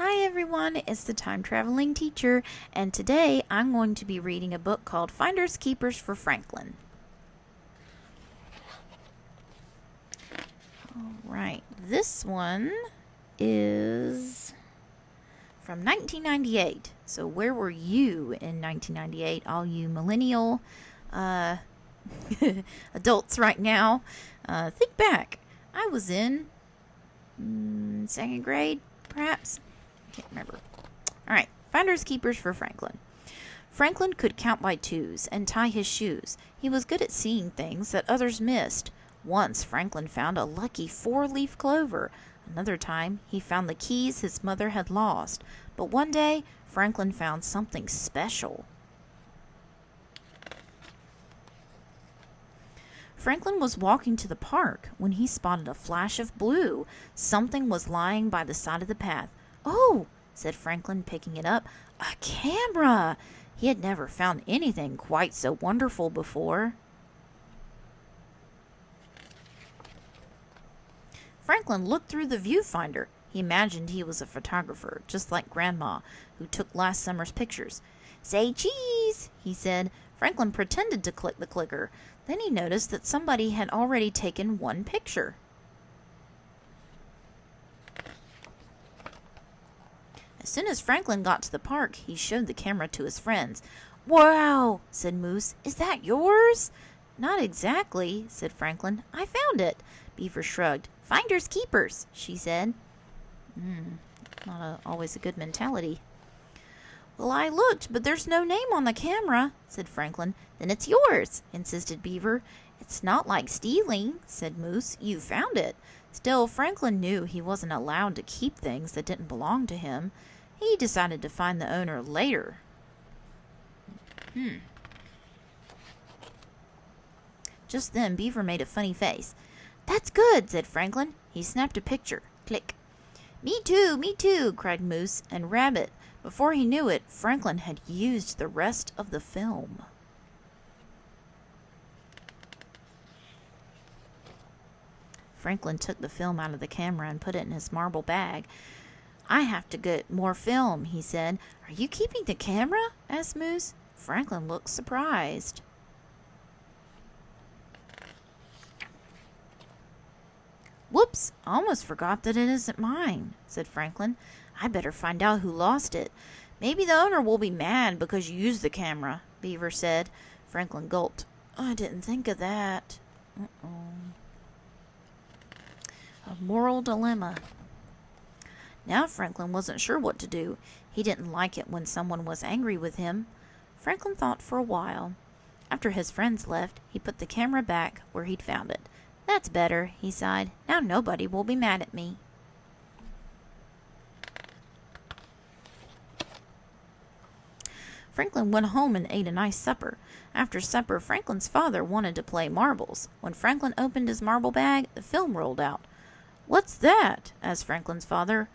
Hi everyone, it's the Time Traveling Teacher, and today I'm going to be reading a book called Finders Keepers for Franklin. Alright, this one is from 1998. So where were you in 1998, all you millennial adults right now? Think back. I was in second grade, perhaps? Can't remember. Alright, Finders Keepers for Franklin. Franklin could count by twos and tie his shoes. He was good at seeing things that others missed. Once Franklin found a lucky 4-leaf clover. Another time he found the keys his mother had lost. But one day Franklin found something special. Franklin was walking to the park when he spotted a flash of blue. Something was lying by the side of the path. "Oh," said Franklin, picking it up. "A camera!" He had never found anything quite so wonderful before. Franklin looked through the viewfinder. He imagined he was a photographer, just like Grandma, who took last summer's pictures. "Say cheese," he said. Franklin pretended to click the clicker. Then he noticed that somebody had already taken one picture. As soon as Franklin got to the park, he showed the camera to his friends. "Wow," said Moose. "Is that yours?" "Not exactly," said Franklin. "I found it." Beaver shrugged. "Finders keepers," she said. Always a good mentality. "Well, I looked, but there's no name on the camera," said Franklin. "Then it's yours," insisted Beaver. "It's not like stealing," said Moose. "You found it." Still, Franklin knew he wasn't allowed to keep things that didn't belong to him. He decided to find the owner later. Just then, Beaver made a funny face. "That's good," said Franklin. He snapped a picture. Click. Me too," cried Moose and Rabbit. Before he knew it, Franklin had used the rest of the film. Franklin took the film out of the camera and put it in his marble bag. "I have to get more film," he said. "Are you keeping the camera?" asked Moose. Franklin looked surprised. "Whoops, I almost forgot that it isn't mine," said Franklin. "I better find out who lost it." "Maybe the owner will be mad because you used the camera," Beaver said. Franklin gulped. "I didn't think of that." A moral dilemma. Now Franklin wasn't sure what to do. He didn't like it when someone was angry with him. Franklin thought for a while. After his friends left, he put the camera back where he'd found it. "That's better," he sighed. "Now nobody will be mad at me." Franklin went home and ate a nice supper. After supper, Franklin's father wanted to play marbles. When Franklin opened his marble bag, the film rolled out. "What's that?" asked Franklin's father.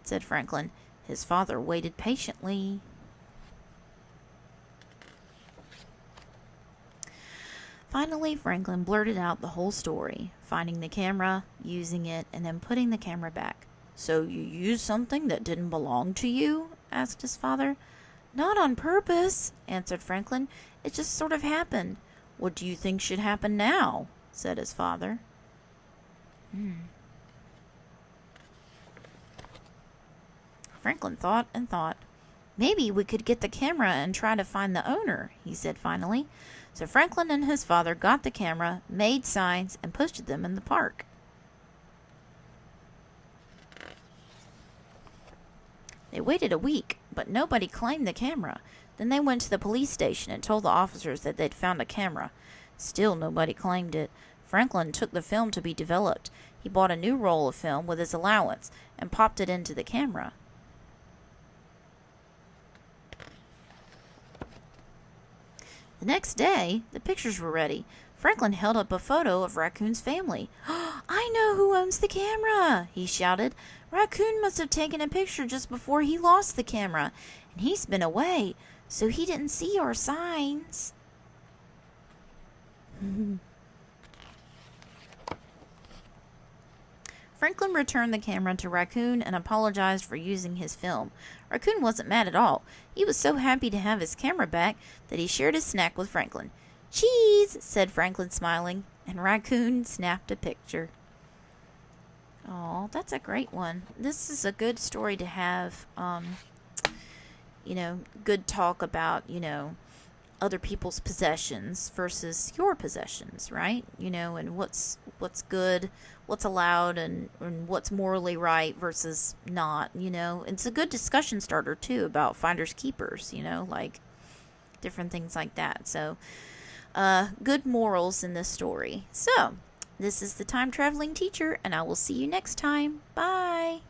Said Franklin. His father waited patiently. Finally, Franklin blurted out the whole story, finding the camera, using it, and then putting the camera back. "So you used something that didn't belong to you?" asked his father. "Not on purpose," answered Franklin. "It just sort of happened." "What do you think should happen now?" said his father. Franklin thought and thought. "Maybe we could get the camera and try to find the owner," he said finally. So Franklin and his father got the camera, made signs, and posted them in the park. They waited a week, but nobody claimed the camera. Then they went to the police station and told the officers that they'd found a camera. Still nobody claimed it. Franklin took the film to be developed. He bought a new roll of film with his allowance and popped it into the camera. The next day, the pictures were ready. Franklin held up a photo of Raccoon's family. "I know who owns the camera," he shouted. "Raccoon must have taken a picture just before he lost the camera, and he's been away, so he didn't see our signs." Franklin returned the camera to Raccoon and apologized for using his film. Raccoon wasn't mad at all. He was so happy to have his camera back that he shared his snack with Franklin. "Cheese," said Franklin, smiling, and Raccoon snapped a picture. Oh, that's a great one. This is a good story to have, good talk about, other people's possessions versus your possessions, right? And what's good, what's allowed, and what's morally right versus not, It's a good discussion starter, too, about finders keepers, like different things like that. So, good morals in this story. So, this is the Time Traveling Teacher, and I will see you next time. Bye!